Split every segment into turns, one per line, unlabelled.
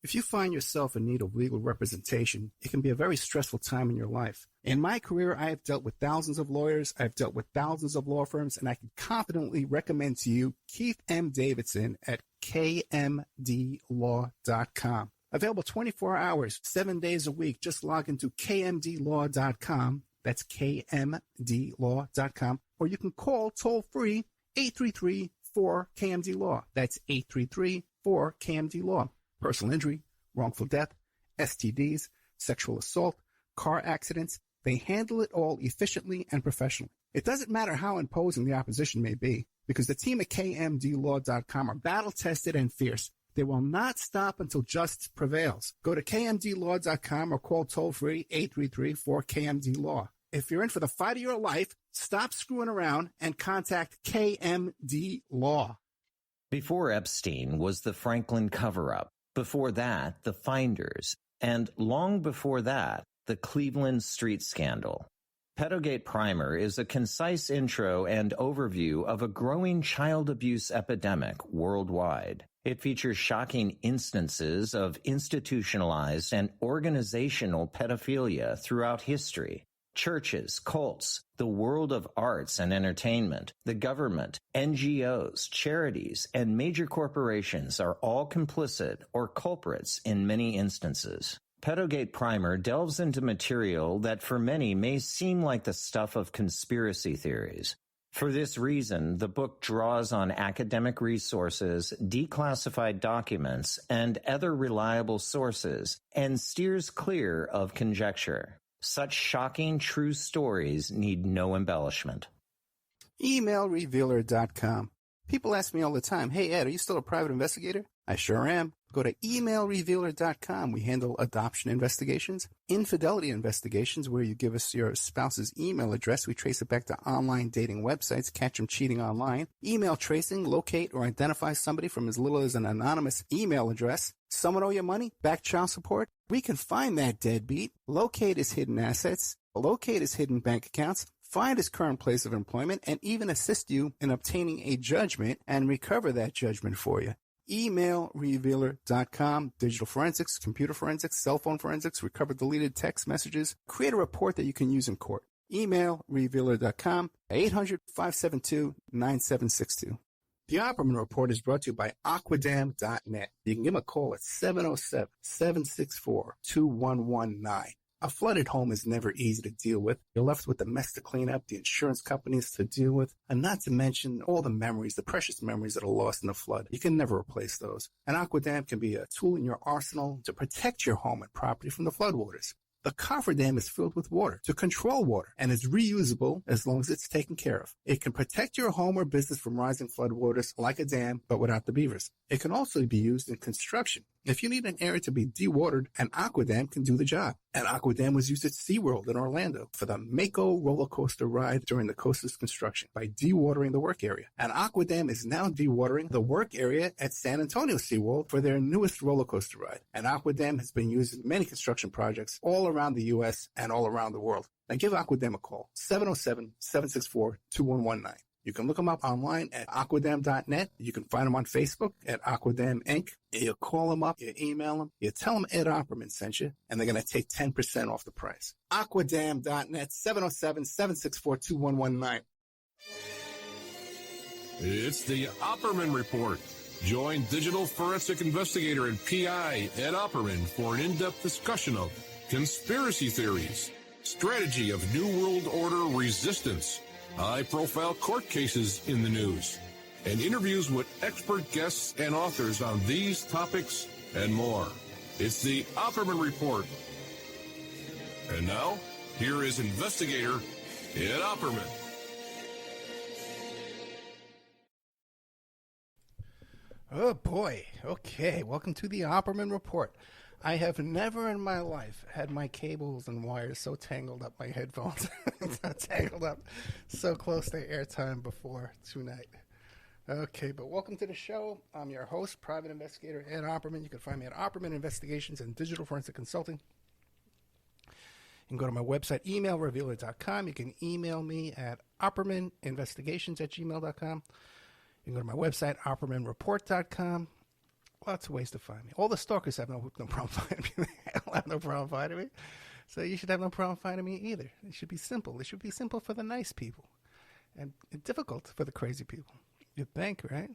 If you find yourself in need of legal representation, it can be a very stressful time in your life. In my career, I have dealt with thousands of lawyers, I've dealt with thousands of law firms, and I can confidently recommend to you Keith M. Davidson at kmdlaw.com. Available 24 hours, 7 days a week. Just log into kmdlaw.com. That's kmdlaw.com. Or you can call toll-free 833-4KMD-LAW. That's 833-4KMD-LAW. Personal injury, wrongful death, STDs, sexual assault, car accidents. They handle it all efficiently and professionally. It doesn't matter how imposing the opposition may be, because the team at kmdlaw.com are battle-tested and fierce. They will not stop until justice prevails. Go to kmdlaw.com or call toll-free 833-4KMD-LAW. If you're in for the fight of your life, stop screwing around and contact KMD Law.
Before Epstein was the Franklin cover-up. Before that, the Finders. And long before that, the Cleveland Street Scandal. Pedogate Primer is a concise intro and overview of a growing child abuse epidemic worldwide. It features shocking instances of institutionalized and organizational pedophilia throughout history. Churches, cults, the world of arts and entertainment, the government, NGOs, charities, and major corporations are all complicit or culprits in many instances. Pedogate Primer delves into material that for many may seem like the stuff of conspiracy theories. For this reason, the book draws on academic resources, declassified documents, and other reliable sources, and steers clear of conjecture. Such shocking true stories need no embellishment.
Emailrevealer.com. People ask me all the time, hey Ed, are you still a private investigator? I sure am. Go to emailrevealer.com. We handle adoption investigations, infidelity investigations, where you give us your spouse's email address. We trace it back to online dating websites, catch them cheating online. Email tracing, locate or identify somebody from as little as an anonymous email address. Someone owe you money? Back child support? We can find that deadbeat, locate his hidden assets, locate his hidden bank accounts, find his current place of employment, and even assist you in obtaining a judgment and recover that judgment for you. Emailrevealer.com. Digital forensics, computer forensics, cell phone forensics, recover deleted text messages. Create a report that you can use in court. Emailrevealer.com, 800-572-9762. The Opperman Report is brought to you by Aquadam.net. You can give them a call at 707-764-2119. A flooded home is never easy to deal with. You're left with the mess to clean up, the insurance companies to deal with, and not to mention all the memories, the precious memories that are lost in the flood. You can never replace those. And Aquadam can be a tool in your arsenal to protect your home and property from the floodwaters. The cofferdam is filled with water to control water and is reusable as long as it's taken care of. It can protect your home or business from rising floodwaters like a dam, but without the beavers. It can also be used in construction. If you need an area to be dewatered, an Aquadam can do the job. An Aquadam was used at SeaWorld in Orlando for the Mako roller coaster ride during the coaster's construction by dewatering the work area. An Aquadam is now dewatering the work area at San Antonio SeaWorld for their newest roller coaster ride. An Aquadam has been used in many construction projects all around the U.S. and all around the world. Now give Aquadam a call, 707-764-2119. You can look them up online at aquadam.net. You can find them on Facebook at Aquadam Inc. You call them up, you email them, you tell them Ed Opperman sent you, and they're going to take 10% off the price. Aquadam.net, 707-764-2119.
It's the Opperman Report. Join digital forensic investigator and PI Ed Opperman for an in-depth discussion of conspiracy theories, strategy of New World Order resistance, high-profile court cases in the news, and interviews with expert guests and authors on these topics and more. It's the Opperman Report. And now, here is investigator Ed Opperman.
Oh boy. Okay, welcome to the Opperman Report. I have never in my life had my cables and wires so tangled up, my headphones so tangled up so close to airtime before tonight. Okay, but welcome to the show. I'm your host, private investigator Ed Opperman. You can find me at Opperman Investigations and Digital Forensic Consulting. You can go to my website, emailrevealer.com. You can email me at oppermaninvestigations@gmail.com. You can go to my website, oppermanreport.com. Lots of ways to find me. All the stalkers have no problem finding me. I don't have no problem finding me. So you should have no problem finding me either. It should be simple. It should be simple for the nice people and difficult for the crazy people. You'd think, right?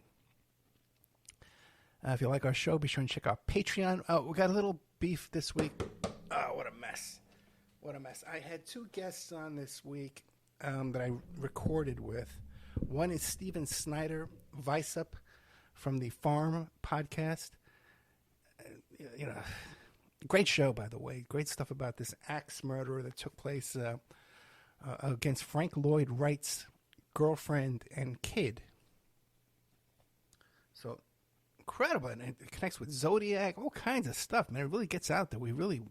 If you like our show, be sure and check out Patreon. Oh, we got a little beef this week. Oh, what a mess. What a mess. I had two guests on this week that I recorded with. One is Steven Snyder, Vice Up from the Farm podcast. You know, great show, by the way. Great stuff about this axe murder that took place against Frank Lloyd Wright's girlfriend and kid. So incredible. And it connects with Zodiac, all kinds of stuff, man. It really gets out there. We really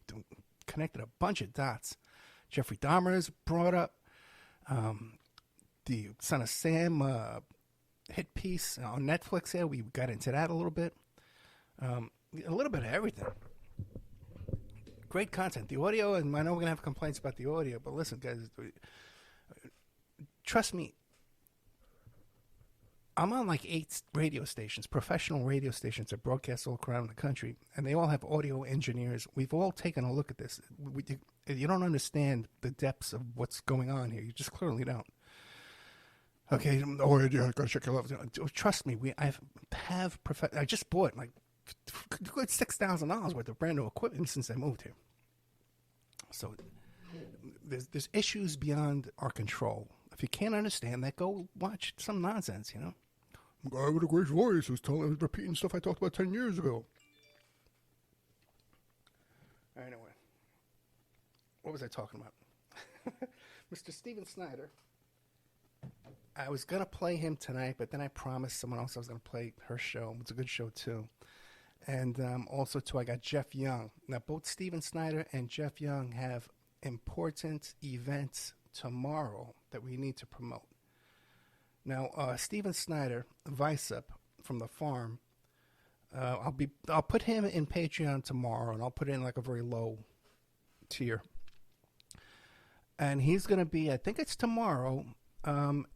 connected a bunch of dots. Jeffrey Dahmer is brought up. The Son of Sam hit piece on Netflix there. We got into that a little bit. A little bit of everything. Great content. The audio, and I know we're going to have complaints about the audio, but listen, guys, trust me, I'm on like 8 radio stations, professional radio stations that broadcast all around the country, and they all have audio engineers. We've all taken a look at this. You don't understand the depths of what's going on here. You just clearly don't. Okay, or you gotta check it out. Trust me, I just bought like good $6,000 worth of brand new equipment since I moved here. So there's issues beyond our control. If you can't understand that, go watch some nonsense. You know, a guy with a great voice was repeating stuff I talked about 10 years ago. Anyway, what was I talking about? Mr. Steven Snyder. I was going to play him tonight, but then I promised someone else I was going to play her show. It's a good show, too. And also, too, I got Jeff Young. Now, both Steven Snyder and Jeff Young have important events tomorrow that we need to promote. Now, Steven Snyder, Vice Up from the Farm, I'll put him in Patreon tomorrow, and I'll put it in like a very low tier. And he's going to be, I think it's tomorrow,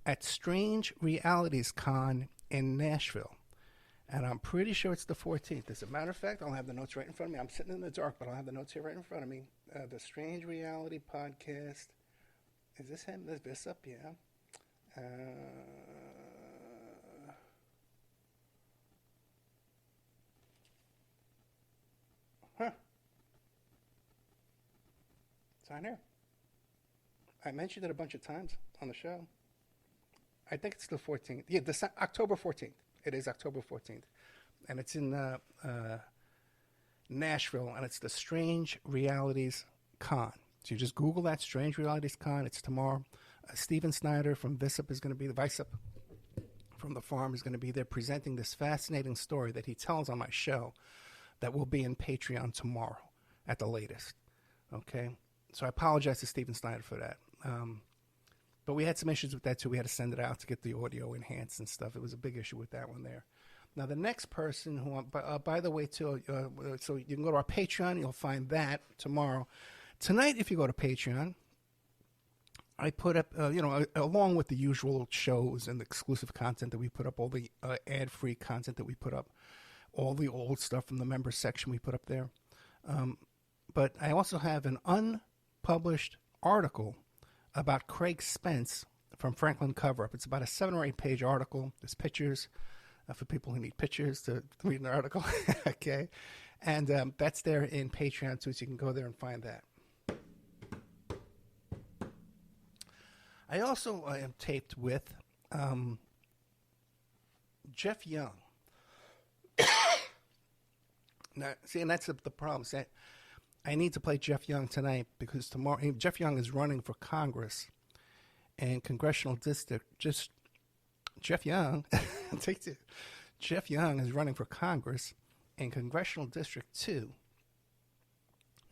at Strange Realities Con in Nashville. And I'm pretty sure it's the 14th. As a matter of fact, I'll have the notes right in front of me. I'm sitting in the dark, but I'll have the notes here right in front of me. The Strange Reality Podcast. Is this him? Is this up? Yeah. It's on here. I mentioned it a bunch of times on the show. I think it's the 14th. Yeah, October 14th. It is October 14th. And it's in Nashville, and it's the Strange Realities Con. So you just Google that, Strange Realities Con. It's tomorrow. Steven Snyder from Vice Up is going to be, the Vice Up from the Farm is going to be there presenting this fascinating story that he tells on my show that will be in Patreon tomorrow at the latest. Okay? So I apologize to Steven Snyder for that. But we had some issues with that, too. We had to send it out to get the audio enhanced and stuff. It was a big issue with that one there. Now, the next person who, by the way, too, so you can go to our Patreon. You'll find that tomorrow. Tonight, if you go to Patreon, I put up, along with the usual shows and the exclusive content that we put up, all the ad-free content that we put up, all the old stuff from the members section we put up there. But I also have an unpublished article about Craig Spence from Franklin Cover-Up. It's about a 7 or 8 page article. There's pictures for people who need pictures to read an article. Okay. And that's there in Patreon too, so you can go there and find that. I also am taped with Jeff Young. Now, see, and that's the problem. See, I need to play Jeff Young tonight because tomorrow Jeff Young is running for Congress and congressional district. Jeff Young, take two. Jeff Young is running for Congress in Congressional District 2.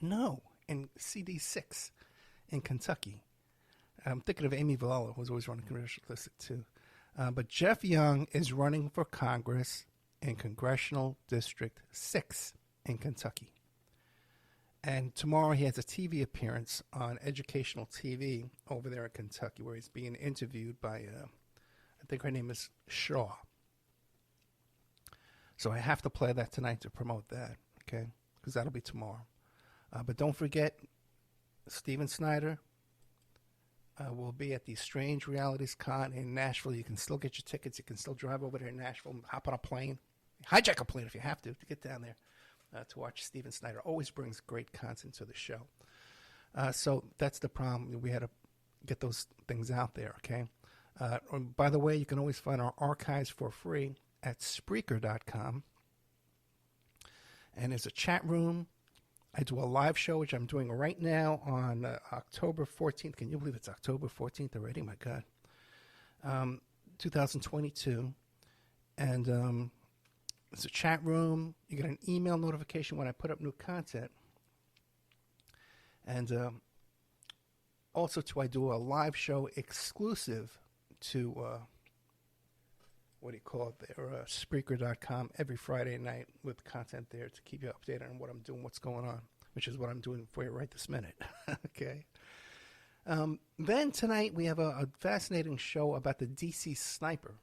No, in CD6 in Kentucky. I'm thinking of Amy Villela, who was always running Congressional District 2. But Jeff Young is running for Congress in Congressional District 6 in Kentucky. And tomorrow he has a TV appearance on educational TV over there in Kentucky where he's being interviewed by, I think her name is Shaw. So I have to play that tonight to promote that, okay? Because that'll be tomorrow. But don't forget, Steven Snyder will be at the Strange Realities Con in Nashville. You can still get your tickets. You can still drive over there in Nashville, hop on a plane, hijack a plane if you have to get down there to watch Steven Snyder. Always brings great content to the show. So that's the problem. We had to get those things out there, okay? By the way, you can always find our archives for free at Spreaker.com. And there's a chat room. I do a live show, which I'm doing right now on October 14th. Can you believe it's October 14th already? My God. 2022. And it's a chat room. You get an email notification when I put up new content. And also, I do a live show exclusive to, Spreaker.com every Friday night with content there to keep you updated on what I'm doing, what's going on, which is what I'm doing for you right this minute. Okay. Then tonight we have a fascinating show about the DC Sniper.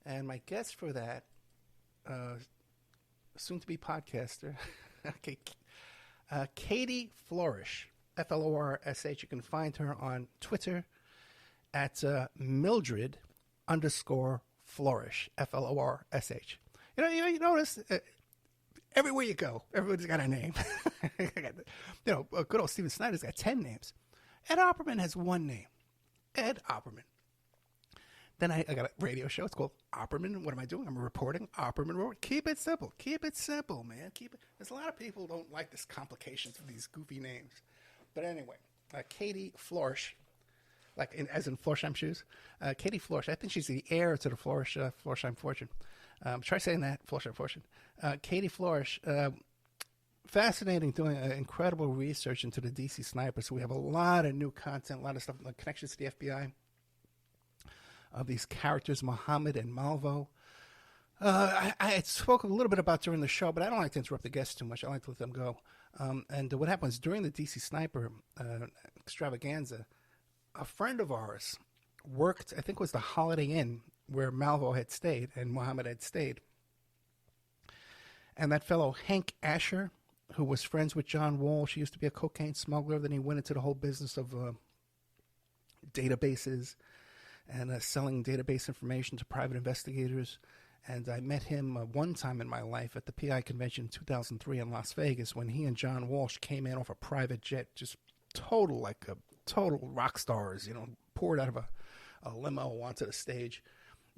And my guest for that, soon-to-be podcaster, okay, Katie Flourish, Florsh. You can find her on Twitter at Mildred_Flourish, Florsh. You notice everywhere you go, everybody's got a name. Good old Steven Snyder's got 10 names. Ed Opperman has one name, Ed Opperman. Then I got a radio show. It's called Opperman. What am I doing? I'm reporting Opperman. Keep it simple. Keep it simple, man. There's a lot of people who don't like this complications of these goofy names. But anyway, Katie Flourish, as in Florsheim shoes. Katie Flourish. I think she's the heir to the Florsheim fortune. Try saying that, Florsheim fortune. Katie Flourish. Fascinating, doing incredible research into the DC Sniper. So we have a lot of new content, a lot of stuff, like connections to the FBI. Of these characters, Muhammad and Malvo. I spoke a little bit about during the show, but I don't like to interrupt the guests too much. I like to let them go. And what happens during the DC Sniper extravaganza, a friend of ours worked, I think it was the Holiday Inn where Malvo had stayed and Muhammad had stayed. And that fellow, Hank Asher, who was friends with John Walsh, he used to be a cocaine smuggler. Then he went into the whole business of databases and selling database information to private investigators. And I met him one time in my life at the PI convention in 2003 in Las Vegas when he and John Walsh came in off a private jet, just total rock stars, poured out of a limo onto the stage,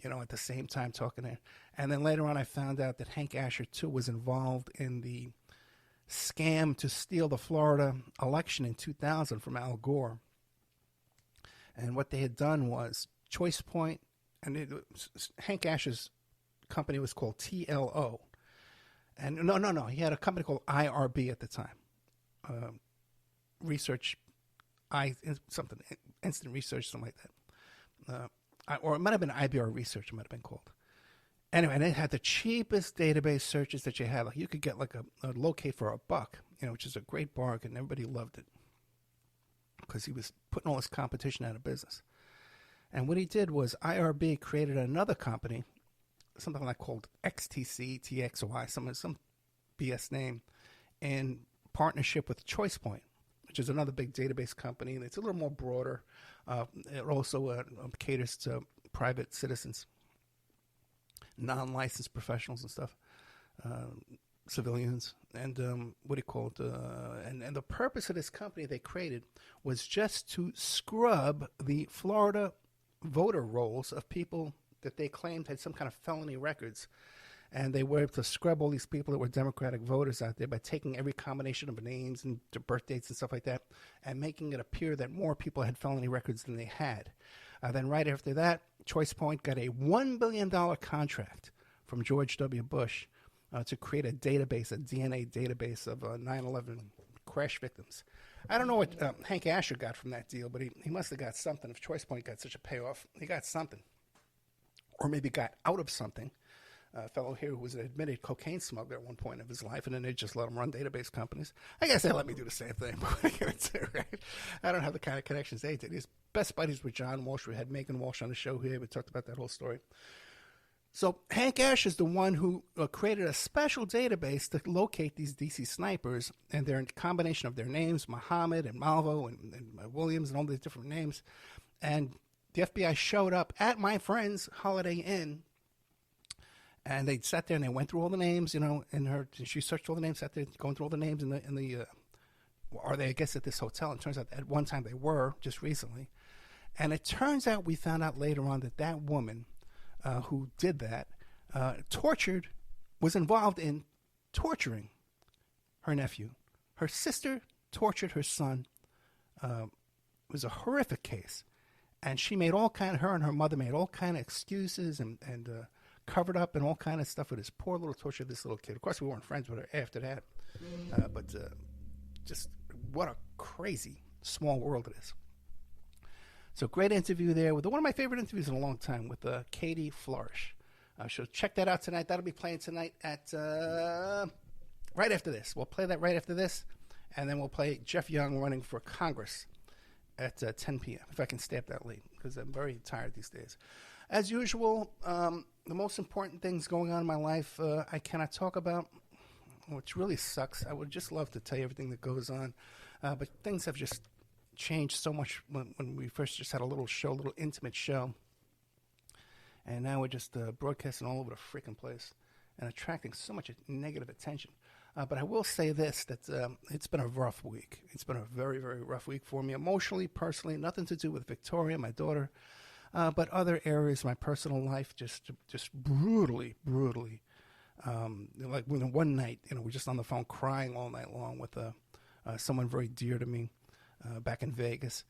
at the same time talking there. And then later on I found out that Hank Asher, too, was involved in the scam to steal the Florida election in 2000 from Al Gore. And what they had done was Choice Point, and Hank Asher's company was called TLO. And no, he had a company called IRB at the time. Instant Research, something like that. Or it might have been IBR Research, it might have been called. Anyway, and it had the cheapest database searches that you had. Like you could get like a locate for $1, which is a great bargain. Everybody loved it because he was putting all his competition out of business. And what he did was IRB created another company, something like called XTC, TXY, some BS name, in partnership with Choice Point, which is another big database company. And it's a little more broader. It also caters to private citizens, non-licensed professionals and stuff, civilians. And and the purpose of this company they created was just to scrub the Florida voter rolls of people that they claimed had some kind of felony records. And they were able to scrub all these people that were Democratic voters out there by taking every combination of names and birth dates and stuff like that and making it appear that more people had felony records than they had. Then right after that, Choice Point got a $1 billion contract from George W. Bush to create a database, a DNA database of 9/11 crash victims. I don't know what Hank Asher got from that deal, but he must have got something. If Choice Point got such a payoff, he got something. Or maybe got out of something. A fellow here who was an admitted cocaine smuggler at one point of his life, and then they just let him run database companies. I guess they let me do the same thing. Right? I don't have the kind of connections they did. His best buddies with John Walsh. We had Megan Walsh on the show here. We talked about that whole story. So Hank Ash is the one who created a special database to locate these DC snipers and their combination of their names, Muhammad and Malvo and Williams and all these different names. And the FBI showed up at my friend's Holiday Inn, and they sat there and they went through all the names, she searched all the names, sat there going through all the names are they, I guess, at this hotel. And it turns out at one time they were, just recently. And it turns out, we found out later on that woman who did that, was involved in torturing her nephew. Her sister tortured her son. It was a horrific case. And she made her and her mother made all kind of excuses and covered up and all kind of stuff with this poor little torture, this little kid. Of course, we weren't friends with her after that. But just what a crazy small world it is. So great interview there with one of my favorite interviews in a long time with Katie Flourish. So check that out tonight. That'll be playing tonight at right after this. We'll play that right after this, and then we'll play Jeff Young running for Congress at 10 p.m. if I can stay up that late, because I'm very tired these days. As usual, the most important things going on in my life I cannot talk about, which really sucks. I would just love to tell you everything that goes on, but things have just changed so much when we first just had a little intimate show, and now we're just broadcasting all over the freaking place and attracting so much negative attention. But I will say this, that it's been a rough week. It's been a very, very rough week for me, emotionally, personally. Nothing to do with Victoria, my daughter, but other areas of my personal life just brutally. Like one night, we're just on the phone crying all night long with someone very dear to me. Back in Vegas.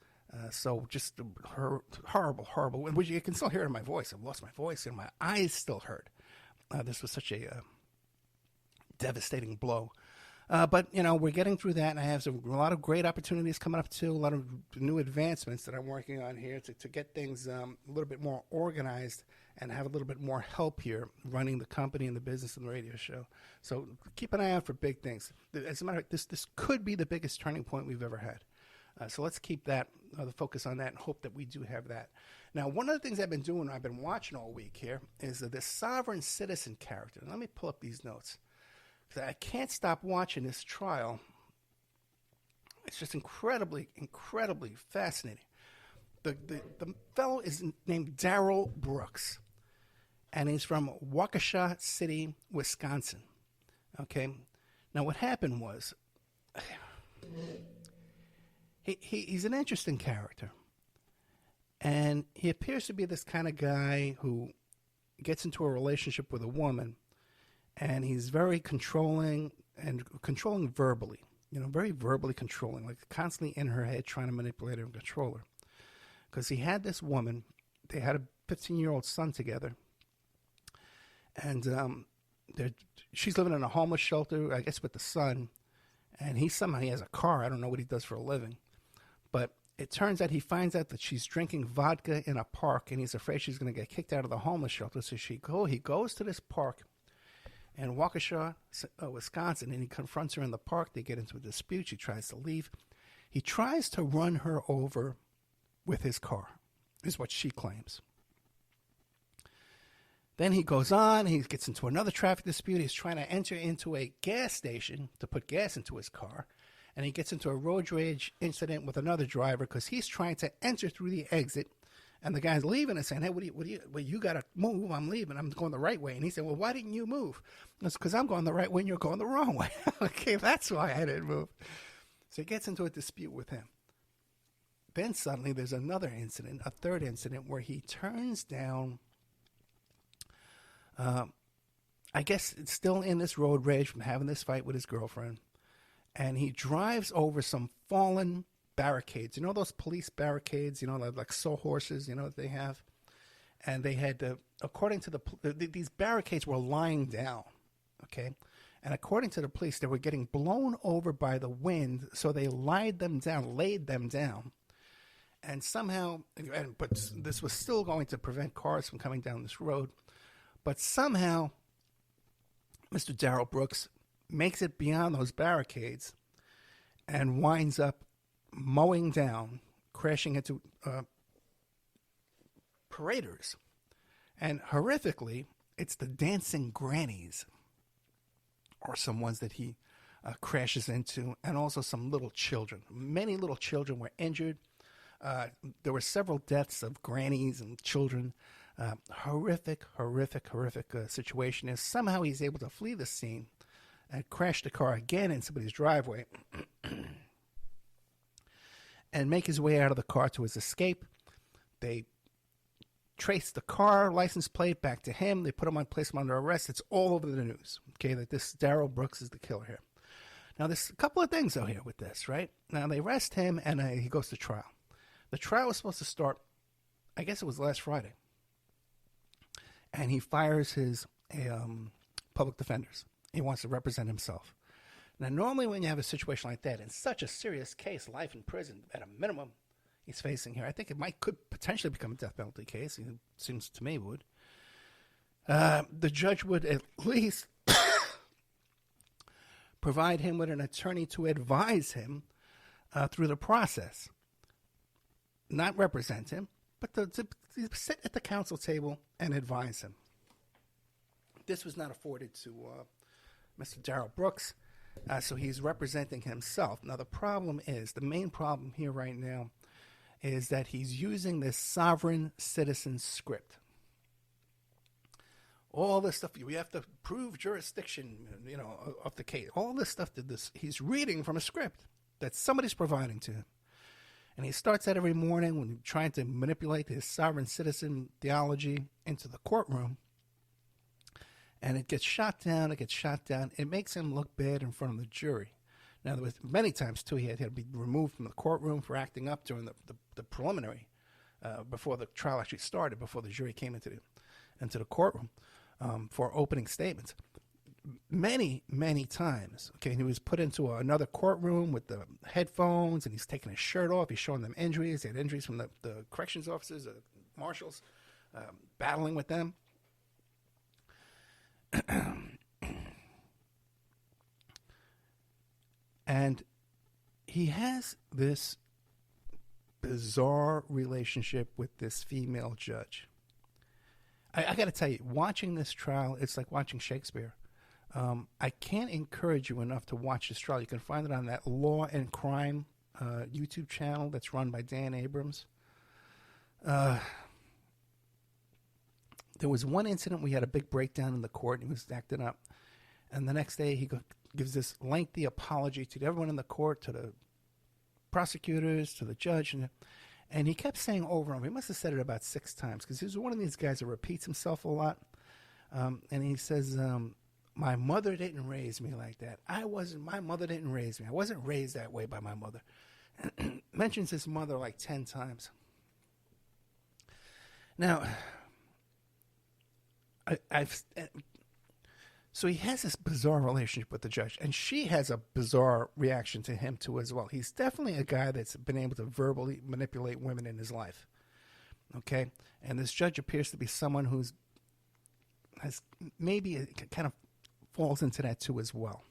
So just horrible. Which you can still hear it in my voice. I've lost my voice and my eyes still hurt. This was such a devastating blow. But, we're getting through that, and I have a lot of great opportunities coming up, too, a lot of new advancements that I'm working on here to get things a little bit more organized and have a little bit more help here running the company and the business and the radio show. So keep an eye out for big things. As a matter of fact, this could be the biggest turning point we've ever had. So let's keep that, the focus on that, and hope that we do have that. Now, one of the things I've been watching all week here, is this sovereign citizen character. Let me pull up these notes, because I can't stop watching this trial. It's just incredibly fascinating. The fellow is named Darrell Brooks, and he's from Waukesha City, Wisconsin. Okay? Now, what happened was... He's an interesting character, and he appears to be this kind of guy who gets into a relationship with a woman, and he's very controlling verbally, very verbally controlling, like constantly in her head trying to manipulate her and control her. Because he had this woman, they had a 15-year-old son together, and she's living in a homeless shelter, I guess, with the son, and he has a car. I don't know what he does for a living. But it turns out he finds out that she's drinking vodka in a park, and he's afraid she's going to get kicked out of the homeless shelter. So he goes to this park in Waukesha, Wisconsin, and he confronts her in the park. They get into a dispute. She tries to leave. He tries to run her over with his car, is what she claims. Then he goes on. He gets into another traffic dispute. He's trying to enter into a gas station to put gas into his car. And he gets into a road rage incident with another driver because he's trying to enter through the exit, and the guy's leaving and saying, "Hey, you got to move. I'm leaving. I'm going the right way." And he said, "Well, why didn't you move?" It's because I'm going the right way and you're going the wrong way. Okay, that's why I didn't move. So he gets into a dispute with him. Then suddenly there's another incident, a third incident, where he turns down, I guess it's still in this road rage from having this fight with his girlfriend. And he drives over some fallen barricades. Those police barricades, like sawhorses, that they have. And they had, according to these barricades were lying down, okay? And according to the police, they were getting blown over by the wind, so they laid them down. And somehow, but this was still going to prevent cars from coming down this road. But somehow, Mr. Darrell Brooks makes it beyond those barricades and winds up mowing down, crashing into paraders. And horrifically, it's the dancing grannies are some ones that he crashes into, and also some little children. Many little children were injured. There were several deaths of grannies and children. Horrific situation is somehow he's able to flee the scene and crash the car again in somebody's driveway and make his way out of the car to his escape. They trace the car license plate back to him. They put him on, place him under arrest. It's all over the news, okay, that this Darrell Brooks is the killer here. Now, there's a couple of things, though, here with this, right? Now, they arrest him, and he goes to trial. The trial was supposed to start, I guess it was last Friday. And he fires his public defenders. He wants to represent himself. Now, normally when you have a situation like that, in such a serious case, life in prison at a minimum he's facing here, I think it could potentially become a death penalty case. It seems to me it would. The judge would at least provide him with an attorney to advise him through the process. Not represent him, but to sit at the counsel table and advise him. This was not afforded to Mr. Darrell Brooks, so he's representing himself. Now, the main problem here right now is that he's using this sovereign citizen script. All this stuff, we have to prove jurisdiction, of the case. All this stuff, he's reading from a script that somebody's providing to him. And he starts that every morning when trying to manipulate his sovereign citizen theology into the courtroom. And it gets shot down. It makes him look bad in front of the jury. Now, there was many times, too, he had to be removed from the courtroom for acting up during the preliminary, before the trial actually started, before the jury came into the courtroom for opening statements. Many times, okay, he was put into another courtroom with the headphones, and he's taking his shirt off. He's showing them injuries. He had injuries from the corrections officers, the marshals, battling with them. And he has this bizarre relationship with this female judge. I got to tell you, watching this trial, it's like watching Shakespeare. I can't encourage you enough to watch this trial. You can find it on that Law and Crime YouTube channel that's run by Dan Abrams. There was one incident we had a big breakdown in the court, and he was acting up. And the next day, he gives this lengthy apology to everyone in the court, to the prosecutors, to the judge. And he kept saying over and over, he must have said it about 6 times, because he's one of these guys that repeats himself a lot. And he says, my mother didn't raise me like that. My mother didn't raise me. I wasn't raised that way by my mother. Mentions his mother like 10 times. Now, so he has this bizarre relationship with the judge, and she has a bizarre reaction to him too as well. He's definitely a guy that's been able to verbally manipulate women in his life. Okay? And this judge appears to be someone has maybe kind of falls into that too as well,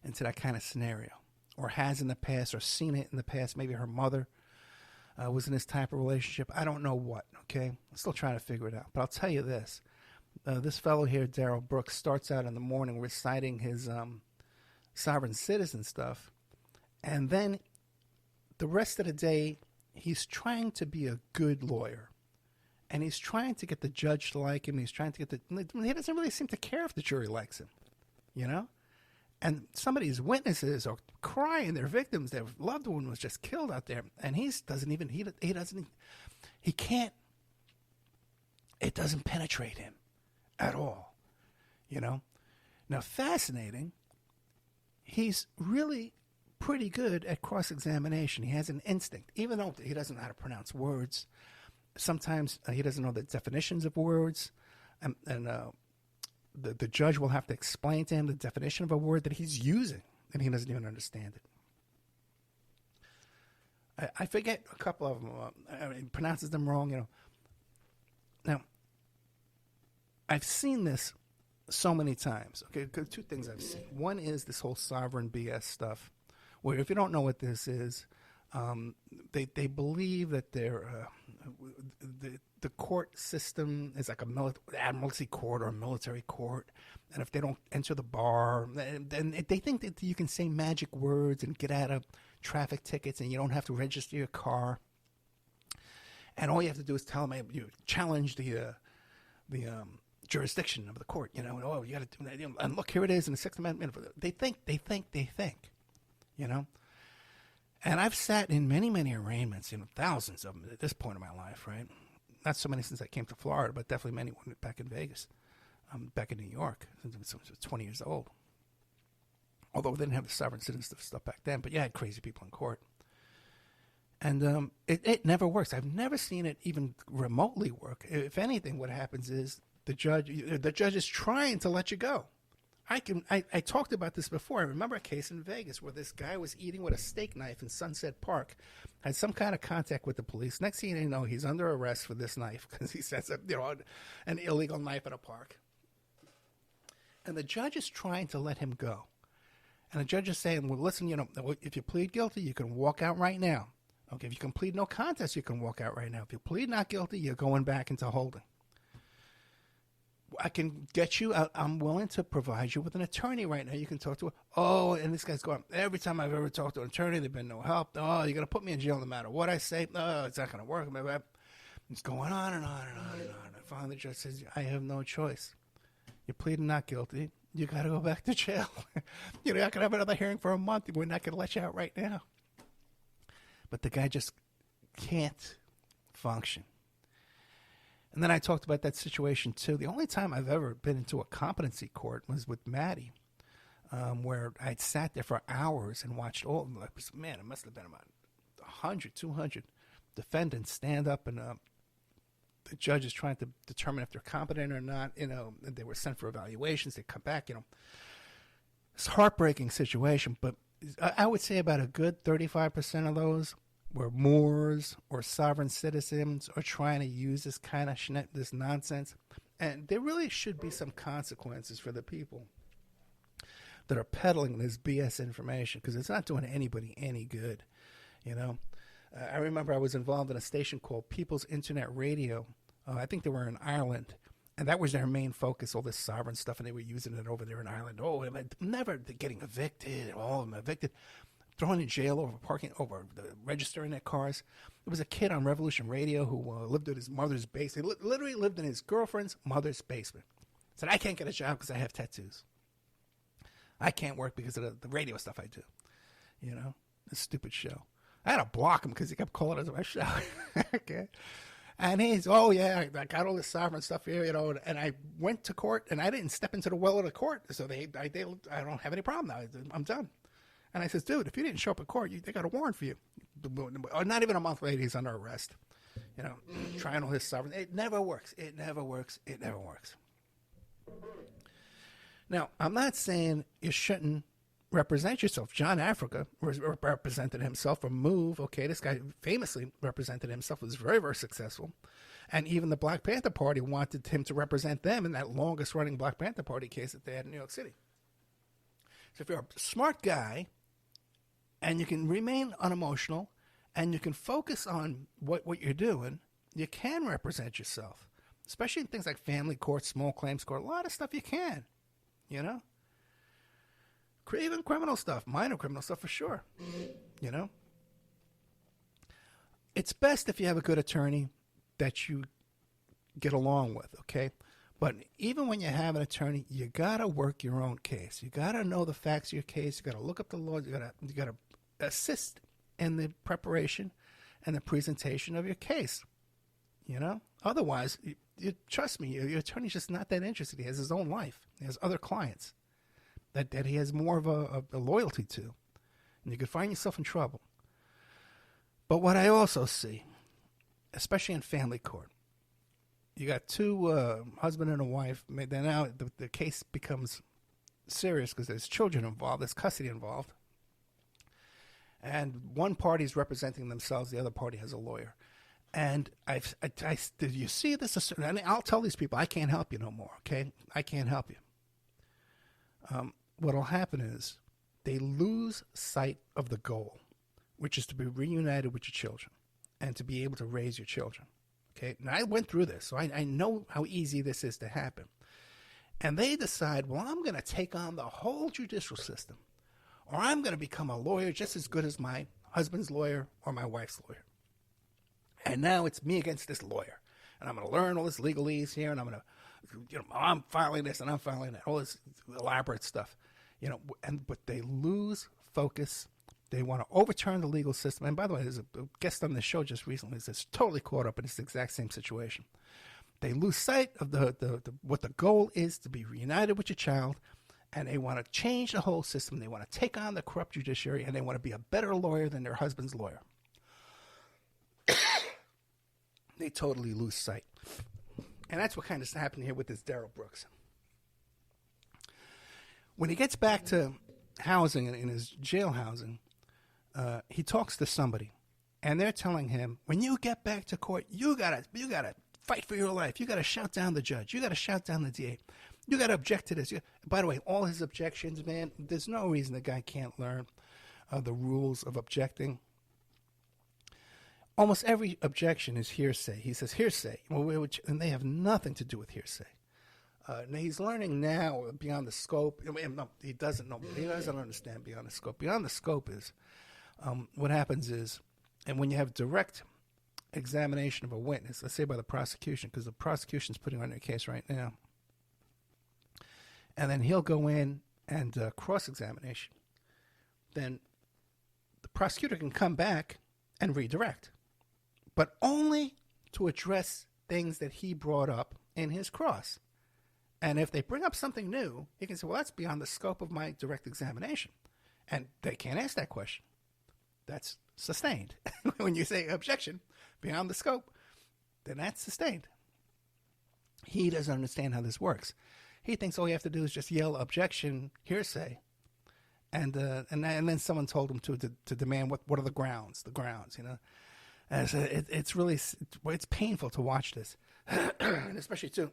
into that kind of scenario, or has in the past, or seen it in the past. Maybe her mother was in this type of relationship. I don't know what, okay? I'm still trying to figure it out. But I'll tell you this. This fellow here, Darrell Brooks, starts out in the morning reciting his sovereign citizen stuff, and then the rest of the day, he's trying to be a good lawyer. And he's trying to get the judge to like him. He's trying to get he doesn't really seem to care if the jury likes him, And some of these witnesses are crying. Their victims, their loved one was just killed out there. And it doesn't penetrate him at all, Now, fascinating, he's really pretty good at cross-examination. He has an instinct, even though he doesn't know how to pronounce words. Sometimes he doesn't know the definitions of words, and the judge will have to explain to him the definition of a word that he's using, and he doesn't even understand it. I forget a couple of them. He pronounces them wrong, Now, I've seen this so many times. Okay, 2 things I've seen. One is this whole sovereign BS stuff, where if you don't know what this is, They believe that the court system is like a admiralty court or a military court, and if they don't enter the bar, then they think that you can say magic words and get out of traffic tickets, and you don't have to register your car. And all you have to do is tell them, you challenge the jurisdiction of the court. You know, oh, you got to do that. And look, here it is in the Sixth Amendment. They think. You know. And I've sat in many, many arraignments, thousands of them at this point in my life, right? Not so many since I came to Florida, but definitely many back in Vegas, back in New York, since I was 20 years old. Although we didn't have the sovereign citizen stuff back then, but you had crazy people in court. And it never works. I've never seen it even remotely work. If anything, what happens is the judge is trying to let you go. I talked about this before. I remember a case in Vegas where this guy was eating with a steak knife in Sunset Park, had some kind of contact with the police. Next thing you know, he's under arrest for this knife because he sets up, an illegal knife at a park. And the judge is trying to let him go. And the judge is saying, well, listen, if you plead guilty, you can walk out right now. Okay, if you can plead no contest, you can walk out right now. If you plead not guilty, you're going back into holding. I can get you out. I'm willing to provide you with an attorney right now. You can talk to her. Oh, and this guy's going, every time I've ever talked to an attorney, there's been no help. Oh, you're going to put me in jail no matter what I say. No, it's not going to work. It's going on and on and on and on. And finally, the judge says, I have no choice. You're pleading not guilty. You got to go back to jail. You're not going to have another hearing for a month. We're not going to let you out right now. But the guy just can't function. And then I talked about that situation, too. The only time I've ever been into a competency court was with Maddie, where I'd sat there for hours and watched all of them. Man, it must have been about 100, 200 defendants stand up, and the judge is trying to determine if they're competent or not. They were sent for evaluations. They come back, It's a heartbreaking situation, but I would say about a good 35% of those were Moors or sovereign citizens or trying to use this kind of this nonsense. And there really should be some consequences for the people that are peddling this BS information, because it's not doing anybody any good, I remember I was involved in a station called People's Internet Radio. I think they were in Ireland. And that was their main focus, all this sovereign stuff, and they were using it over there in Ireland. Oh, never getting evicted, all of them evicted. Thrown in jail over registering their cars. There was a kid on Revolution Radio who lived in his mother's basement. He literally lived in his girlfriend's mother's basement. Said, I can't get a job because I have tattoos. I can't work because of the radio stuff I do. This stupid show. I had to block him because he kept calling us my show. Okay. And he's, oh, yeah, I got all this sovereign stuff here, and I went to court, and I didn't step into the well of the court. So I don't have any problem now. I'm done. And I says, dude, if you didn't show up at court, they got a warrant for you. Or not even a month later, he's under arrest. Trying all his sovereign. It never works. It never works. It never works. Now, I'm not saying you shouldn't represent yourself. John Africa represented himself for MOVE. Okay, this guy famously represented himself, was very, very successful. And even the Black Panther Party wanted him to represent them in that longest-running Black Panther Party case that they had in New York City. So if you're a smart guy, and you can remain unemotional, and you can focus on what you're doing, you can represent yourself, especially in things like family court, small claims court, a lot of stuff you can, Even criminal stuff, minor criminal stuff for sure, It's best if you have a good attorney that you get along with, okay? But even when you have an attorney, you got to work your own case. You got to know the facts of your case. You got to look up the law. You got to assist in the preparation and the presentation of your case. Otherwise, you trust me, your attorney's just not that interested. He has his own life. He has other clients that he has more of a loyalty to, and you could find yourself in trouble. But what I also see, especially in family court, you got two husband and a wife. Then now the case becomes serious because there's children involved, there's custody involved, and one party is representing themselves, the other party has a lawyer. And did you see this? And I'll tell these people, I can't help you no more. Okay, I can't help you. What'll happen is they lose sight of the goal, which is to be reunited with your children and to be able to raise your children. Okay, and I went through this, so I know how easy this is to happen. And they decide, well, I'm going to take on the whole judicial system, or I'm going to become a lawyer just as good as my husband's lawyer or my wife's lawyer. And now it's me against this lawyer. And I'm going to learn all this legalese here, and I'm going to, I'm filing this and I'm filing that, all this elaborate stuff. But they lose focus. They want to overturn the legal system. And by the way, there's a guest on the show just recently that's totally caught up in this exact same situation. They lose sight of what the goal is, to be reunited with your child, and they want to change the whole system. They want to take on the corrupt judiciary, and they want to be a better lawyer than their husband's lawyer. They totally lose sight. And that's what kind of happened here with this Darrell Brooks. When he gets back to housing, in his jail housing, he talks to somebody, and they're telling him, when you get back to court, you gotta fight for your life. You gotta shout down the judge. You gotta shout down the DA. You gotta object to this. By the way, all his objections, man, there's no reason the guy can't learn the rules of objecting. Almost every objection is hearsay. He says hearsay, and they have nothing to do with hearsay. Now he's learning now beyond the scope. No, he doesn't know. He doesn't understand beyond the scope. Beyond the scope is what happens is, and when you have direct examination of a witness, let's say by the prosecution, because the prosecution's putting on their case right now, and then he'll go in and cross-examination, then the prosecutor can come back and redirect, but only to address things that he brought up in his cross. And if they bring up something new, he can say, well, that's beyond the scope of my direct examination. And they can't ask that question. That's sustained. When you say objection beyond the scope, then that's sustained. He doesn't understand how this works. He thinks all you have to do is just yell objection, hearsay, and then someone told him to demand what are the grounds, And so it's painful to watch this, and especially too,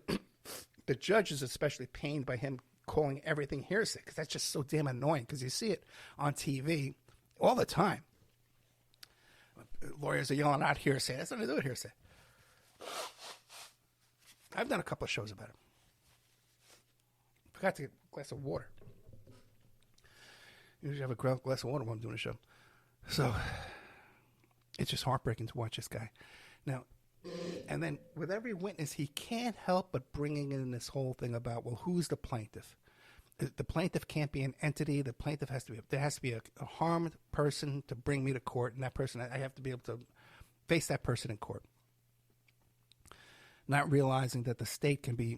the judge is especially pained by him calling everything hearsay, because that's just so damn annoying, because you see it on TV all the time. Lawyers are yelling out hearsay. That's nothing to do with hearsay. I've done a couple of shows about it. Forgot to get a glass of water. Usually have a glass of water while I'm doing a show. So it's just heartbreaking to watch this guy. Now, and then with every witness, he can't help but bringing in this whole thing about, well, who's the plaintiff? The plaintiff can't be an entity. The plaintiff there has to be a harmed person to bring me to court, and that person, I have to be able to face that person in court. Not realizing that the state can be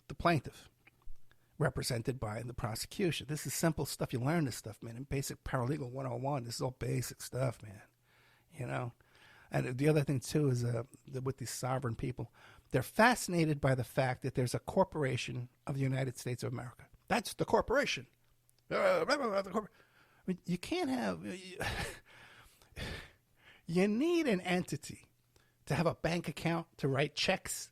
the plaintiff, represented by the prosecution. This is simple stuff. You learn this stuff, man, in basic paralegal 101. This is all basic stuff, man. And the other thing, too, is with these sovereign people, they're fascinated by the fact that there's a corporation of the United States of America. That's the corporation. I mean, you can't have... You need an entity to have a bank account, to write checks,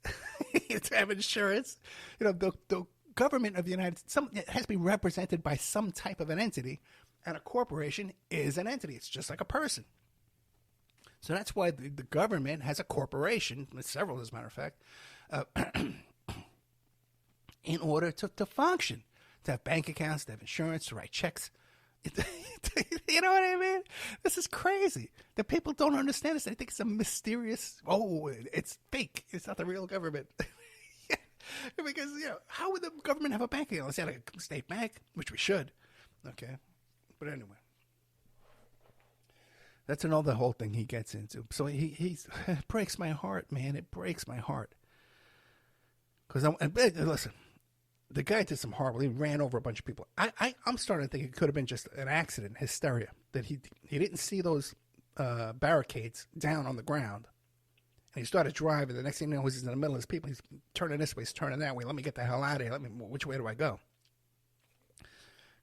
to have insurance. The government of the United States, it has to be represented by some type of an entity, and a corporation is an entity. It's just like a person. So that's why the government has a corporation, several as a matter of fact, in order to function, to have bank accounts, to have insurance, to write checks. You know what I mean? This is crazy. The people don't understand this. They think it's a mysterious, it's fake. It's not the real government. Because, how would the government have a bank account? Let's have a state bank, which we should. Okay. But anyway. That's another whole thing he gets into. So it breaks my heart, man. It breaks my heart. Because listen, the guy did some horrible. He ran over a bunch of people. I'm starting to think it could have been just an accident, hysteria, that he didn't see those barricades down on the ground, and he started driving. The next thing you know, he's in the middle of his people. He's turning this way, he's turning that way. Let me get the hell out of here. Which way do I go?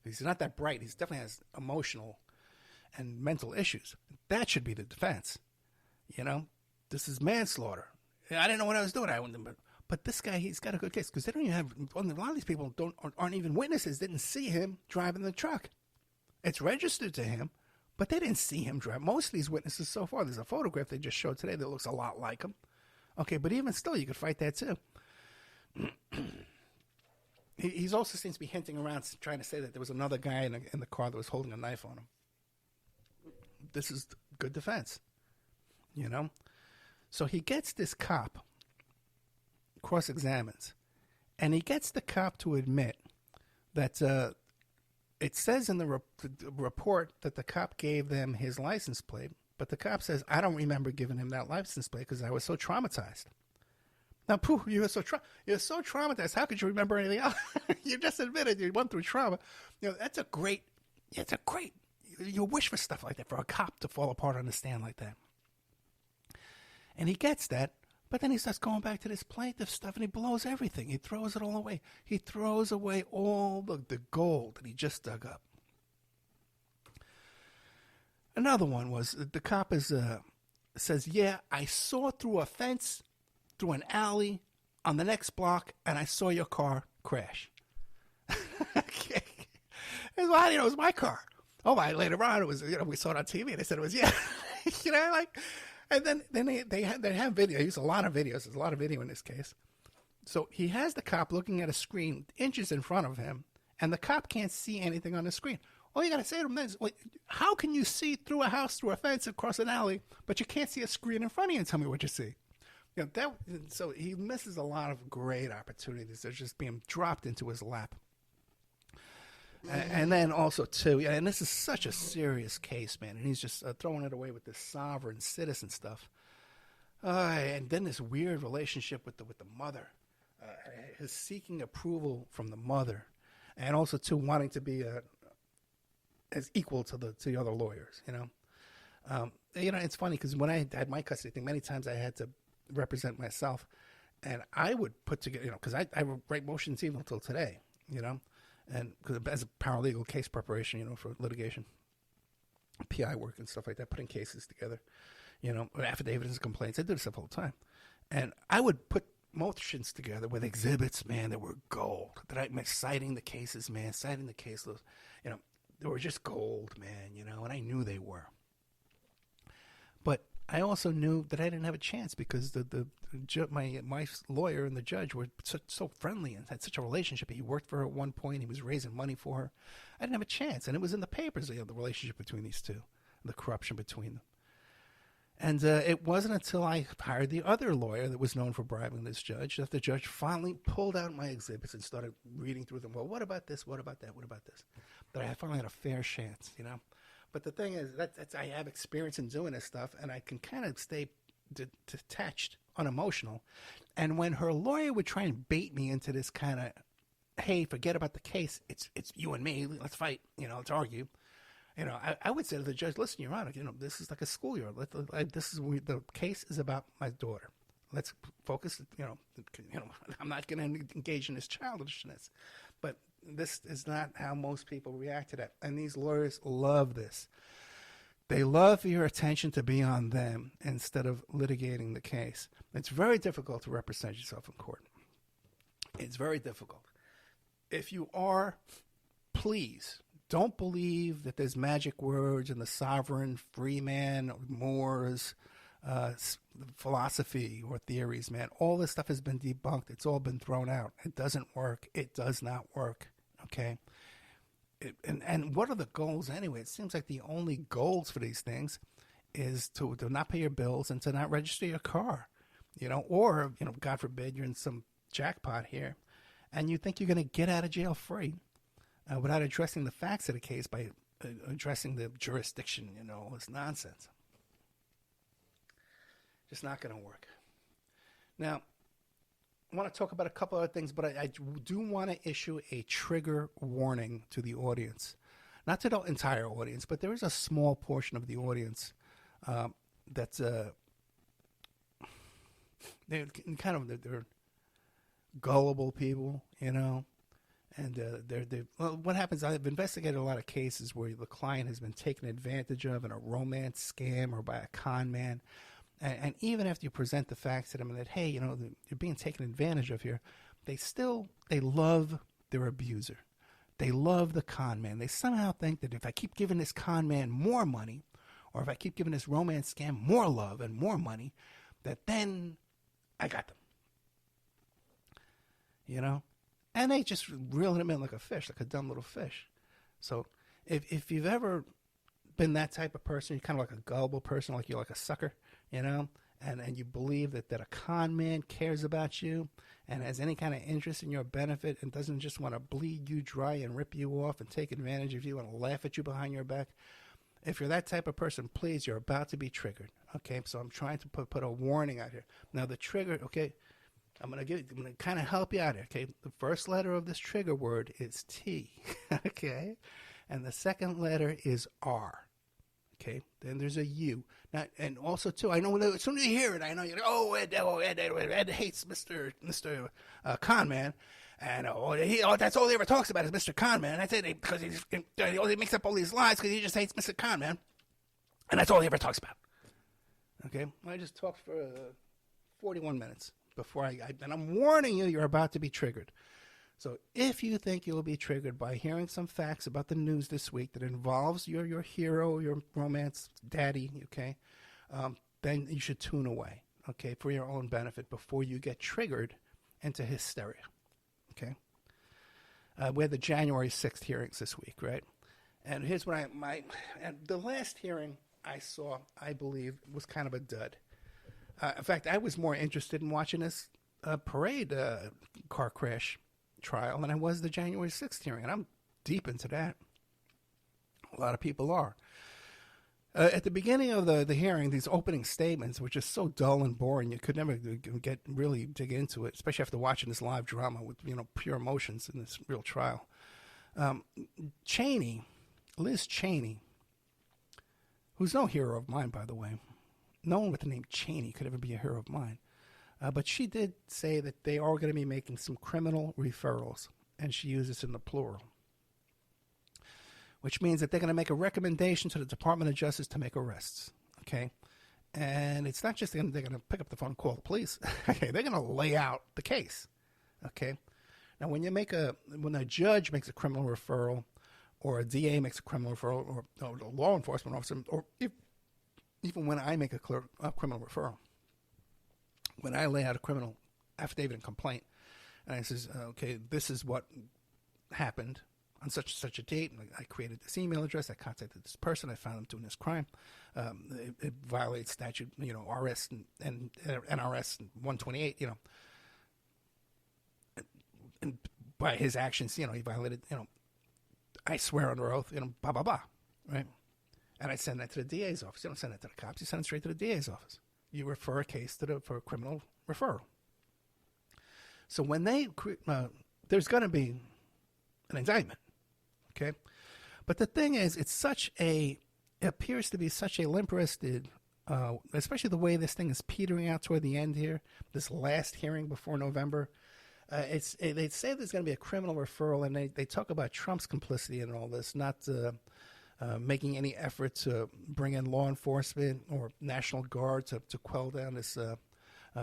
He's not that bright. He definitely has emotional and mental issues. That should be the defense. This is manslaughter. I didn't know what I was doing. But this guy, he's got a good case, because they don't even have, a lot of these people aren't even witnesses, didn't see him driving the truck. It's registered to him, But they didn't see him drive. Most of these witnesses so far, there's a photograph they just showed today that looks a lot like him. Okay, but even still, you could fight that too. He's also seems to be hinting around, trying to say that there was another guy in the car that was holding a knife on him. This is good defense, you know? So he gets this cop, cross-examines, and he gets the cop to admit that it says in the report that the cop gave them his license plate, but the cop says, I don't remember giving him that license plate because I was so traumatized. Now, you're so traumatized. How could you remember anything else? You just admitted you went through trauma. You know, that's a great. You wish for stuff like that, for a cop to fall apart on the stand like that. And he gets that, but then he starts going back to this plaintiff stuff, and he blows everything. He throws it all away. He throws away all the gold that he just dug up. Another one was the cop says, yeah, I saw through a fence, through an alley on the next block, and I saw your car crash. Okay. Well, how do you know it was my car? Oh, later on, it was, we saw it on TV, and they said it was, yeah. And then they have video. They use a lot of videos. There's a lot of video in this case. So he has the cop looking at a screen inches in front of him, and the cop can't see anything on the screen. All you got to say to him then is, wait, how can you see through a house, through a fence, across an alley, but you can't see a screen in front of you and tell me what you see? So he misses a lot of great opportunities. They're just being dropped into his lap. And then also, too, and this is such a serious case, man, and he's just throwing it away with this sovereign citizen stuff. And then this weird relationship with the mother, his seeking approval from the mother, and also, too, wanting to be as equal to the other lawyers, It's funny because when I had my custody thing, many times I had to represent myself, and I would put together, because I write motions even until today, and cause as a paralegal case preparation, for litigation, PI work and stuff like that, putting cases together, affidavits and complaints. I do this stuff all the time, and I would put motions together with exhibits, man, that were gold. That I citing the cases, man, citing the case laws, they were just gold, man, and I knew they were. But I also knew that I didn't have a chance because my lawyer and the judge were so friendly and had such a relationship. He worked for her at one point. He was raising money for her. I didn't have a chance. And it was in the papers, the relationship between these two, the corruption between them. And it wasn't until I hired the other lawyer that was known for bribing this judge that the judge finally pulled out my exhibits and started reading through them. Well, what about this? What about that? What about this? That I finally had a fair chance, But the thing is, that's I have experience in doing this stuff, and I can kind of stay detached, unemotional. And when her lawyer would try and bait me into this kind of, hey, forget about the case, it's you and me, let's fight, let's argue. I would say to the judge, listen, Your Honor, this is like a school year. The case is about my daughter. Let's focus. I'm not going to engage in this childishness, but this is not how most people react to that. And these lawyers love this. They love for your attention to be on them instead of litigating the case. It's very difficult to represent yourself in court. It's very difficult. If you are, please don't believe that there's magic words in the sovereign, free man, Moore's philosophy or theories, man. All this stuff has been debunked. It's all been thrown out. It doesn't work. It does not work. Okay? And what are the goals anyway? It seems like the only goals for these things is to not pay your bills and to not register your car, or, God forbid, you're in some jackpot here and you think you're going to get out of jail free without addressing the facts of the case by addressing the jurisdiction, all this nonsense. Just not going to work. Now, I want to talk about a couple other things, but I do want to issue a trigger warning to the audience. Not to the entire audience, but there is a small portion of the audience that's they're gullible people, and well, what happens, I've investigated a lot of cases where the client has been taken advantage of in a romance scam or by a con man. And even after you present the facts to them and that, hey, you're being taken advantage of here, they love their abuser. They love the con man. They somehow think that if I keep giving this con man more money, or if I keep giving this romance scam more love and more money, that then I got them. You know? And they just reel him in like a fish, like a dumb little fish. So if you've ever been that type of person, you're kind of like a gullible person, like you're like a sucker, you know, and you believe that a con man cares about you and has any kind of interest in your benefit and doesn't just want to bleed you dry and rip you off and take advantage of you and laugh at you behind your back. If you're that type of person, please, you're about to be triggered. Okay, so I'm trying to put a warning out here. Now the trigger, okay, I'm gonna kind of help you out here. Okay, the first letter of this trigger word is T. Okay, and the second letter is R. Okay, then there's a U. Now, and also too, I know as soon as you hear it, I know you're like, Ed hates Mr. Con Man, and that's all he ever talks about is Mr. Con Man. That's it, because he only makes up all these lies because he just hates Mr. Con Man, and that's all he ever talks about. Okay, I just talked for 41 minutes before and I'm warning you, you're about to be triggered. So if you think you'll be triggered by hearing some facts about the news this week that involves your hero, your romance daddy, okay, then you should tune away, okay, for your own benefit before you get triggered into hysteria, okay? We had the January 6th hearings this week, right? And here's what and the last hearing I saw, I believe, was kind of a dud. In fact, I was more interested in watching this parade car crash trial than I was the January 6th hearing, and I'm deep into that. A lot of people are. At the beginning of the hearing, these opening statements were just so dull and boring, you could never really dig into it, especially after watching this live drama with, pure emotions in this real trial. Liz Cheney, who's no hero of mine, by the way. No one with the name Cheney could ever be a hero of mine. But she did say that they are going to be making some criminal referrals, and she uses it in the plural, which means that they're going to make a recommendation to the Department of Justice to make arrests, okay? And it's not just they're going to pick up the phone and call the police. Okay, they're going to lay out the case, okay? Now, when a judge makes a criminal referral, or a DA makes a criminal referral, or a law enforcement officer, or even when I make a criminal referral, when I lay out a criminal affidavit and complaint, and I says, okay, this is what happened on such and such a date, and I created this email address, I contacted this person, I found them doing this crime, it violates statute, RS and NRS 128, and by his actions, he violated, I swear under oath, blah, blah, blah, right? And I send that to the DA's office. You don't send that to the cops. You send it straight to the DA's office. You refer a case for a criminal referral. So when there's going to be an indictment, okay? But the thing is, it appears to be such a limp-wristed, especially the way this thing is petering out toward the end here, this last hearing before November. They say there's going to be a criminal referral, and they talk about Trump's complicity in all this, not making any effort to bring in law enforcement or National Guard to quell down this,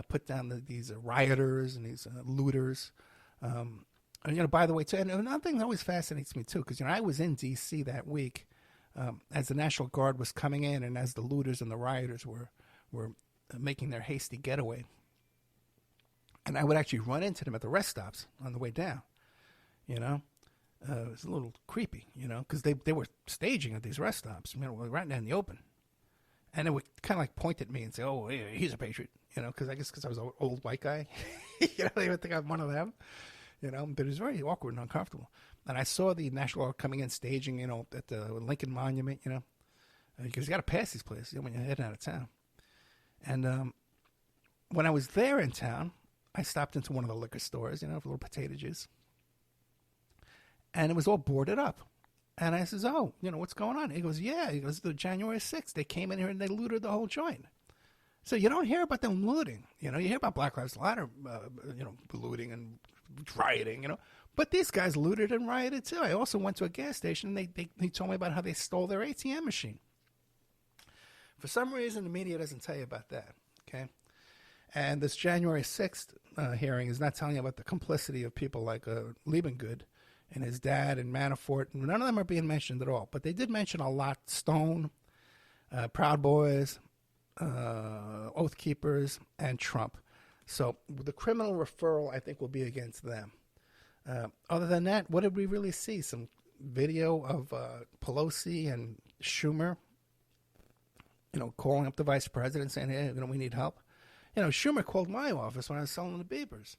put down these rioters and these looters. And, by the way, too, and another thing that always fascinates me, too, because, I was in D.C. that week as the National Guard was coming in and as the looters and the rioters were making their hasty getaway. And I would actually run into them at the rest stops on the way down, It was a little creepy, because they were staging at these rest stops, right down in the open. And it would kind of like point at me and say, oh, yeah, he's a patriot, because I guess because I was an old white guy, they would think I'm one of them, but it was very awkward and uncomfortable. And I saw the National Guard coming in staging, at the Lincoln Monument, because you got to pass these places when you're heading out of town. And when I was there in town, I stopped into one of the liquor stores, for a little potato juice. And it was all boarded up. And I says, oh, what's going on? He goes, yeah. He goes, the January 6th, they came in here and they looted the whole joint. So you don't hear about them looting. You hear about Black Lives Matter, looting and rioting, But these guys looted and rioted too. I also went to a gas station and he told me about how they stole their ATM machine. For some reason, the media doesn't tell you about that, okay? And this January 6th hearing is not telling you about the complicity of people like Liebengood and his dad and Manafort. None of them are being mentioned at all, but they did mention a lot: Stone, Proud Boys, Oath Keepers, and Trump. So the criminal referral, I think, will be against them. Other than that, what did we really see? Some video of Pelosi and Schumer, calling up the vice president saying, hey, we need help. Schumer called my office when I was selling the beepers.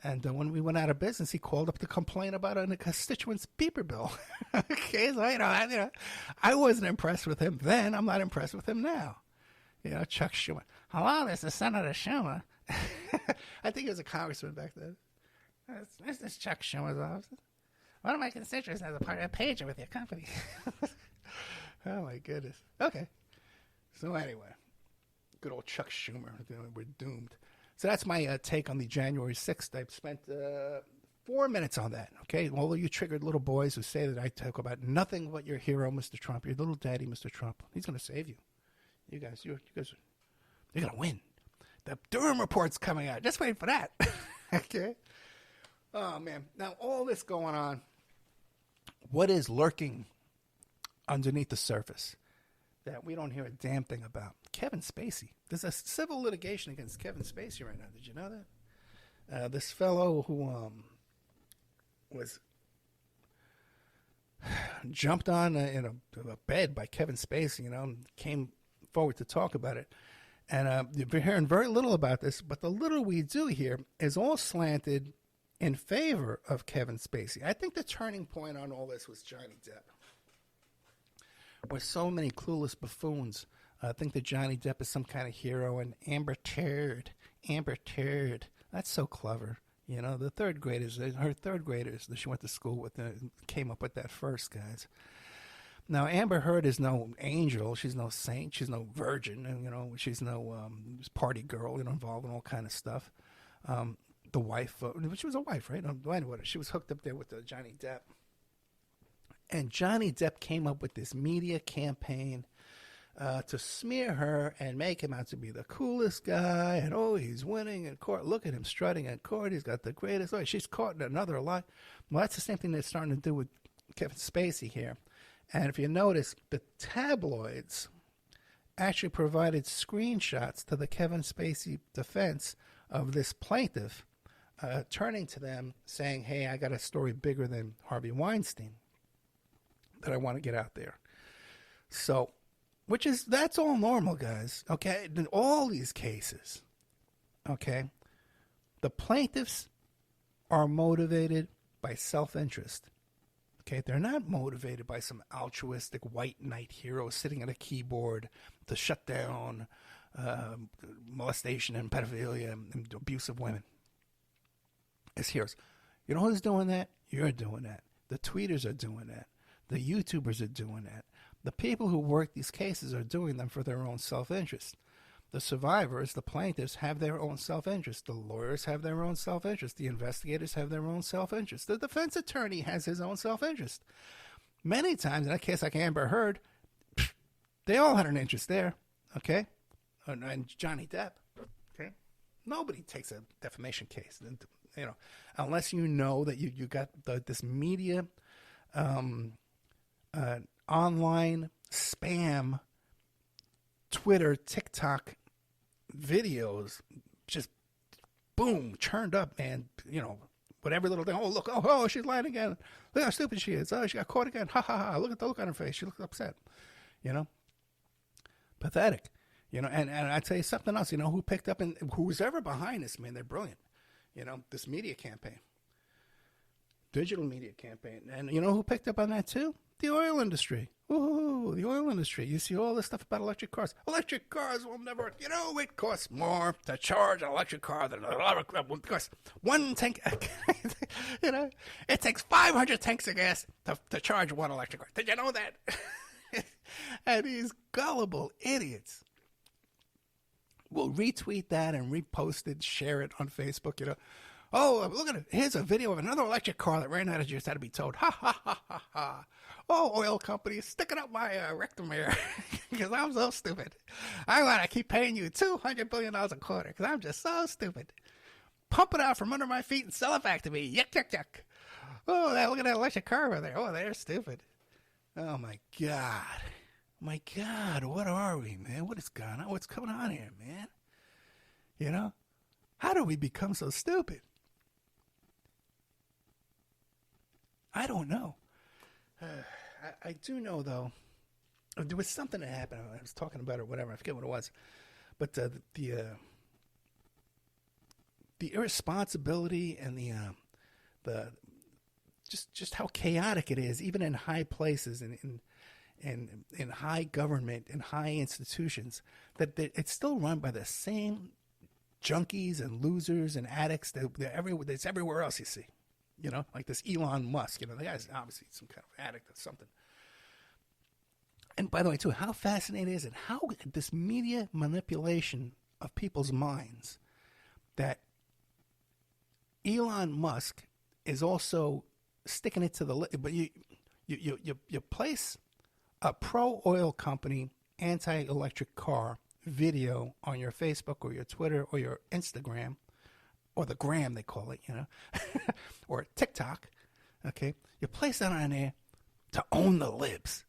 And when we went out of business, he called up to complain about a constituent's beeper bill. Okay, so, I wasn't impressed with him then. I'm not impressed with him now. Chuck Schumer. Hello, this is Senator Schumer. I think he was a congressman back then. This is Chuck Schumer's office. One of my constituents has a pager with your company. Oh, my goodness. Okay. So anyway, good old Chuck Schumer. We're doomed. So that's my take on the January 6th. I've spent 4 minutes on that, okay? All of you triggered little boys who say that I talk about nothing but your hero, Mr. Trump, your little daddy, Mr. Trump. He's going to save you. You guys, you're going to win. The Durham report's coming out. Just wait for that. Okay? Oh, man. Now, all this going on, what is lurking underneath the surface that we don't hear a damn thing about? Kevin Spacey. There's a civil litigation against Kevin Spacey right now. Did you know that? This fellow who was jumped on in a bed by Kevin Spacey, came forward to talk about it. And you've been hearing very little about this, but the little we do hear is all slanted in favor of Kevin Spacey. I think the turning point on all this was Johnny Depp, where so many clueless buffoons think that Johnny Depp is some kind of hero, and Amber Turd, that's so clever. The third graders, her third graders that she went to school with, came up with that first, guys. Now, Amber Heard is no angel. She's no saint. She's no virgin. And, she's no party girl, involved in all kind of stuff. The wife, she was a wife, right? She was hooked up there with Johnny Depp. And Johnny Depp came up with this media campaign to smear her and make him out to be the coolest guy. And, he's winning in court. Look at him strutting in court. He's got the greatest. She's caught in another lie. Well, that's the same thing they're starting to do with Kevin Spacey here. And if you notice, the tabloids actually provided screenshots to the Kevin Spacey defense of this plaintiff turning to them saying, hey, I got a story bigger than Harvey Weinstein that I want to get out there. So, that's all normal, guys, okay? In all these cases, okay, the plaintiffs are motivated by self-interest. Okay, they're not motivated by some altruistic white knight hero sitting at a keyboard to shut down molestation and pedophilia and abuse of women as heroes. You know who's doing that? You're doing that. The tweeters are doing that. The YouTubers are doing that. The people who work these cases are doing them for their own self-interest. The survivors, the plaintiffs, have their own self-interest. The lawyers have their own self-interest. The investigators have their own self-interest. The defense attorney has his own self-interest. Many times, in a case like Amber Heard, they all had an interest there, okay? And Johnny Depp, okay? Nobody takes a defamation case, unless you know that you got this media, online spam, Twitter, TikTok videos just boom churned up, man. Whatever little thing. Oh, look, she's lying again. Look how stupid she is. Oh, she got caught again. Ha ha ha. Look at the look on her face. She looks upset. Pathetic. And I tell you something else. Who picked up and who's ever behind this, man? They're brilliant. This media campaign, digital media campaign, and who picked up on that too? The oil industry. Ooh, the oil industry. You see all this stuff about electric cars. Electric cars will never, it costs more to charge an electric car than because one tank, it takes 500 tanks of gas to charge one electric car. Did you know that? And these gullible idiots will retweet that and repost it, share it on Facebook, Oh, look at it. Here's a video of another electric car that ran out of juice, had to be towed. Ha, ha, ha, ha, ha. Oh, oil companies, sticking up my rectum here because I'm so stupid. I want to keep paying you $200 billion a quarter because I'm just so stupid. Pump it out from under my feet and sell it back to me. Yuck, yuck, yuck. Oh, look at that electric car over there. Oh, they're stupid. Oh, my God. My God, what are we, man? What is going on? What's going on here, man? You know? How do we become so stupid? I don't know. I do know, though, there was something that happened. I was talking about it or whatever. I forget what it was. But the irresponsibility and the just how chaotic it is, even in high places and in high government and high institutions, that it's still run by the same junkies and losers and addicts that's everywhere else you see. You know, like this Elon Musk. You know, the guy's obviously some kind of addict or something. And by the way, too, how fascinating is it? How this media manipulation of people's minds that Elon Musk is also sticking it to the but you place a pro-oil company anti-electric car video on your Facebook or your Twitter or your Instagram, or the gram they call it, you know, or TikTok, okay? You place that on there to own the libs.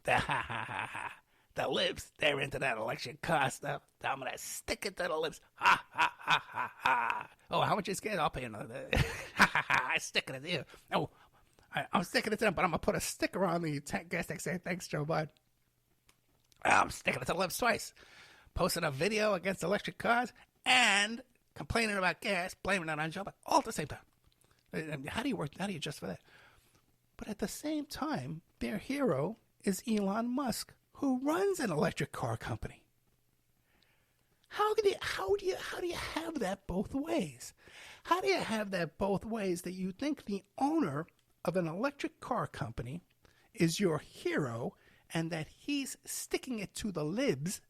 The libs, they're into that electric car stuff. I'm going to stick it to the libs. Ha, ha, ha, ha, ha. Oh, how much you scared? I'll pay another. Ha, ha, ha. I stick it to you. Oh, I'm sticking it to them, but I'm going to put a sticker on the gas tank saying, thanks, Joe Biden. I'm sticking it to the libs twice. Posting a video against electric cars and complaining about gas, blaming it on Joe Biden, all at the same time. How do you adjust for that? But at the same time, their hero is Elon Musk, who runs an electric car company. How do you have that both ways? How do you have that both ways that you think the owner of an electric car company is your hero and that he's sticking it to the libs,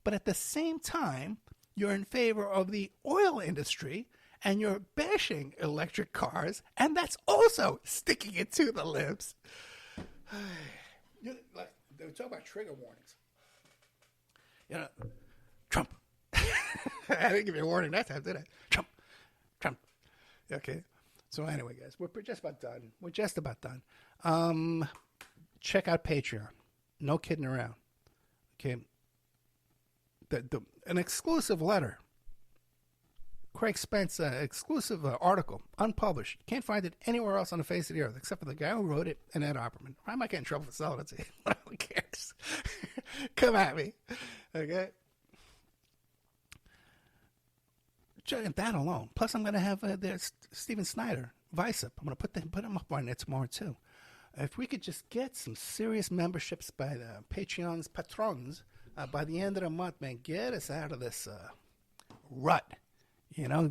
but at the same time you're in favor of the oil industry and you're bashing electric cars, and that's also sticking it to the libs? They were talking about trigger warnings. You know, Trump. I didn't give you a warning that time, did I? Trump. Okay. So anyway, guys, we're just about done. Check out Patreon. No kidding around. Okay. An exclusive letter. Craig Spence, exclusive article, unpublished. Can't find it anywhere else on the face of the earth except for the guy who wrote it and Ed Opperman. I might get in trouble for selling it to you. Who cares? Come at me. Okay? That alone. Plus, I'm going to have Steven Snyder, Vice Up. I'm going to put him up on there tomorrow, too. If we could just get some serious memberships by the Patreon's patrons by the end of the month, man, get us out of this rut. You know,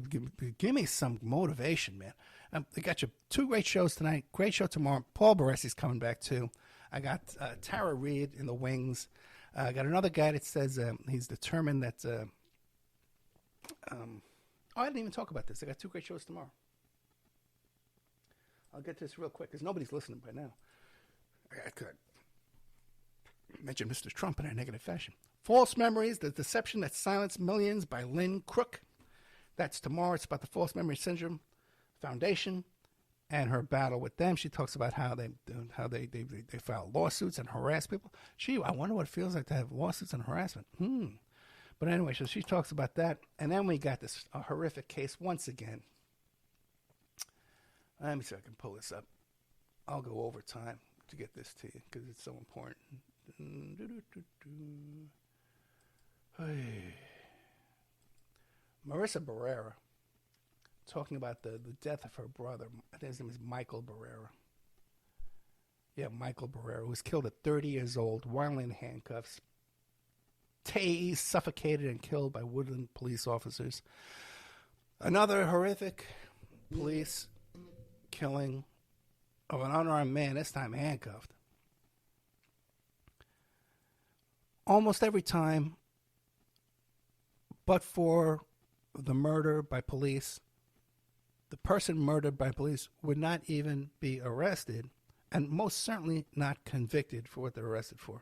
give me some motivation, man. I got you 2 great shows tonight. Great show tomorrow. Paul Baresi's coming back, too. I got Tara Reid in the wings. I got another guy that says he's determined that... I didn't even talk about this. I got 2 great shows tomorrow. I'll get to this real quick because nobody's listening by now. I could mention Mr. Trump in a negative fashion. False Memories, The Deception That Silenced Millions by Lynn Crook. That's tomorrow. It's about the False Memory Syndrome Foundation and her battle with them. She talks about how they file lawsuits and harass people. Gee, I wonder what it feels like to have lawsuits and harassment. But anyway, so she talks about that. And then we got this horrific case once again. Let me see if I can pull this up. I'll go over time to get this to you because it's so important. Hey. Marissa Barrera talking about the death of her brother. I think his name is Michael Barrera. Yeah, Michael Barrera, who was killed at 30 years old, while in handcuffs. Tased, suffocated, and killed by Woodland police officers. Another horrific police killing of an unarmed man, this time handcuffed. Almost every time, but for the murder by police, the person murdered by police would not even be arrested, and most certainly not convicted for what they're arrested for.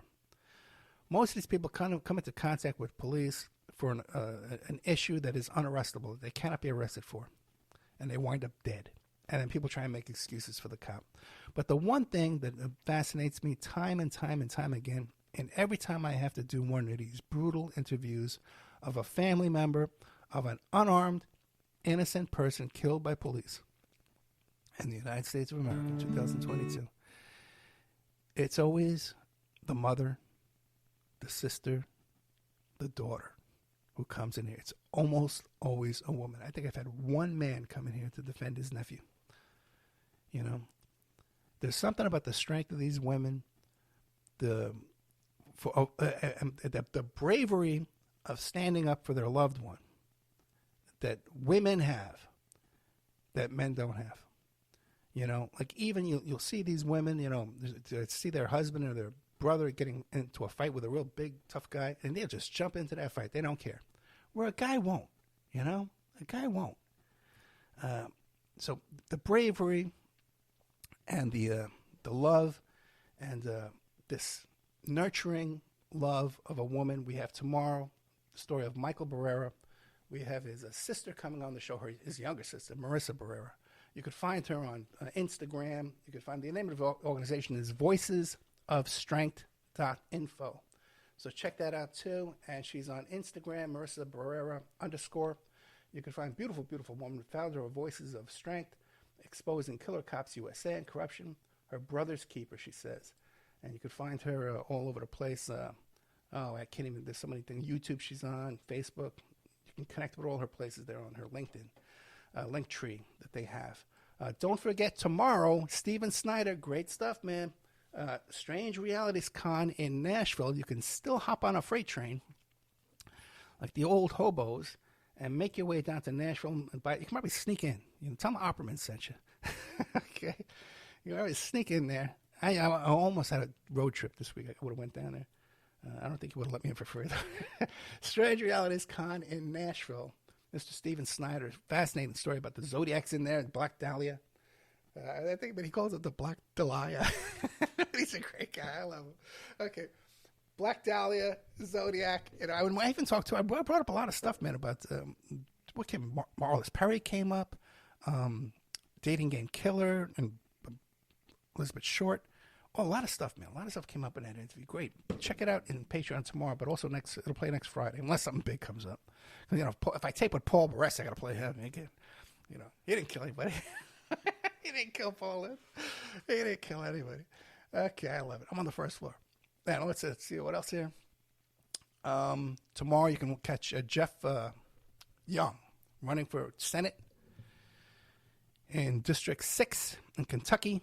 Most of these people kind of come into contact with police for an issue that is unarrestable, they cannot be arrested for, and they wind up dead. And then people try and make excuses for the cop. But the one thing that fascinates me time and time and time again, and every time I have to do one of these brutal interviews of a family member of an unarmed, innocent person killed by police in the United States of America in 2022, it's always the mother, the sister, the daughter who comes in here. It's almost always a woman. I think I've had one man come in here to defend his nephew. You know, there's something about the strength of these women, the bravery of standing up for their loved one that women have that men don't have. You know, like even you'll see these women, you know, see their husband or their brother getting into a fight with a real big, tough guy, and they'll just jump into that fight. They don't care. Where a guy won't, you know? A guy won't. So the bravery and the love and this nurturing love of a woman we have tomorrow, the story of Michael Barrera. We have his sister coming on the show, his younger sister, Marissa Barrera. You could find her on Instagram. You could find the name of the organization is voicesofstrength.info. So check that out too. And she's on Instagram, Marissa Barrera _ You can find beautiful, beautiful woman, founder of Voices of Strength, exposing killer cops USA and corruption, her brother's keeper, she says. And you can find her all over the place. I can't even, there's so many things. YouTube she's on, Facebook. You can connect with all her places there on her LinkedIn. Link tree that they have. Don't forget tomorrow, Steven Snyder, great stuff, man. Strange Realities Con in Nashville. You can still hop on a freight train like the old hobos and make your way down to Nashville and buy. You can probably sneak in. You know, tell them Opperman sent you. Okay, you can probably sneak in there. I almost had a road trip this week. I would have went down there. I don't think he would have let me in for free though. Strange Realities Con in Nashville. Mr. Steven Snyder, fascinating story about the Zodiacs in there, Black Dahlia. I think, but he calls it the Black Dahlia. He's a great guy. I love him. Okay, Black Dahlia, Zodiac. You know, I even talked to. I brought up a lot of stuff, man, about what came. Marlis Perry came up, Dating Game Killer, and Elizabeth Short. Oh, a lot of stuff, man. A lot of stuff came up in that interview. Great. Check it out in Patreon tomorrow, but also it'll play next Friday, unless something big comes up. You know, if I tape with Paul Barres, I got to play him again. You know, he didn't kill anybody. He didn't kill Paul Lynn. He didn't kill anybody. Okay, I love it. I'm on the first floor. Now, let's see what else here. Tomorrow you can catch Jeff Young running for Senate in District 6 in Kentucky.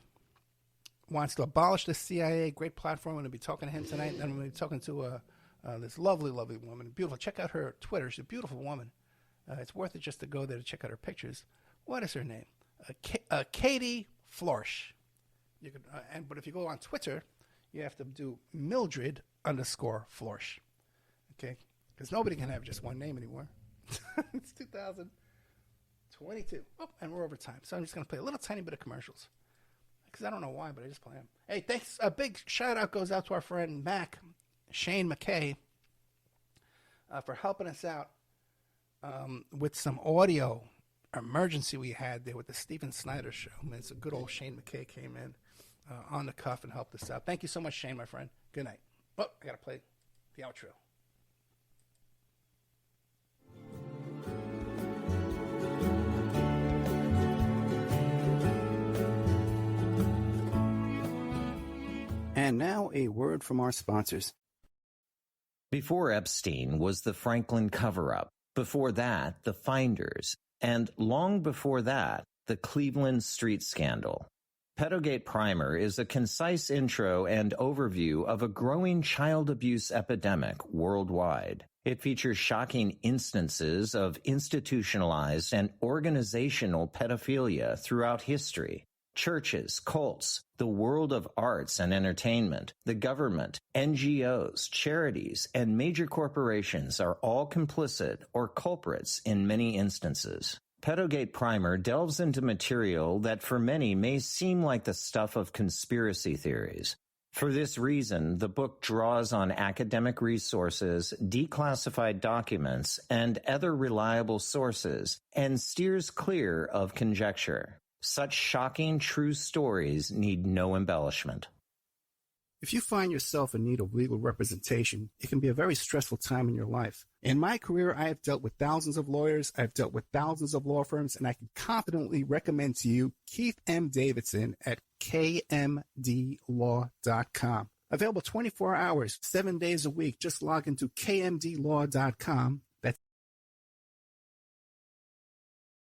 Wants to abolish the CIA. Great platform. I'm going to be talking to him tonight. And I'm going to be talking to this lovely, lovely woman. Beautiful. Check out her Twitter. She's a beautiful woman. It's worth it just to go there to check out her pictures. What is her name? Katie Flourish. You could, but if you go on Twitter, you have to do Mildred _ Flourish. Okay? Because nobody can have just one name anymore. It's 2022. Oh, and we're over time. So I'm just going to play a little tiny bit of commercials. Because I don't know why, but I just play them. Hey, thanks. A big shout out goes out to our friend Shane McKay, for helping us out with some audio emergency we had there with the Steven Snyder show. Man, it's a good old Shane McKay came in on the cuff and helped us out. Thank you so much, Shane, my friend. Good night. Oh, I got to play the outro. And now a word from our sponsors.
Before Epstein was the Franklin cover-up. Before that, the Finders. And long before that, the Cleveland Street Scandal. Pedogate Primer is a concise intro and overview of a growing child abuse epidemic worldwide. It features shocking instances of institutionalized and organizational pedophilia throughout history. Churches, cults, the world of arts and entertainment, the government, NGOs, charities, and major corporations are all complicit or culprits in many instances. Pedogate Primer delves into material that for many may seem like the stuff of conspiracy theories. For this reason, the book draws on academic resources, declassified documents, and other reliable sources, and steers clear of conjecture. Such shocking true stories need no embellishment.
If you find yourself in need of legal representation, it can be a very stressful time in your life. In my career, I have dealt with thousands of lawyers, I've dealt with thousands of law firms, and I can confidently recommend to you Keith M. Davidson at kmdlaw.com. Available 24 hours, 7 days a week. Just log into kmdlaw.com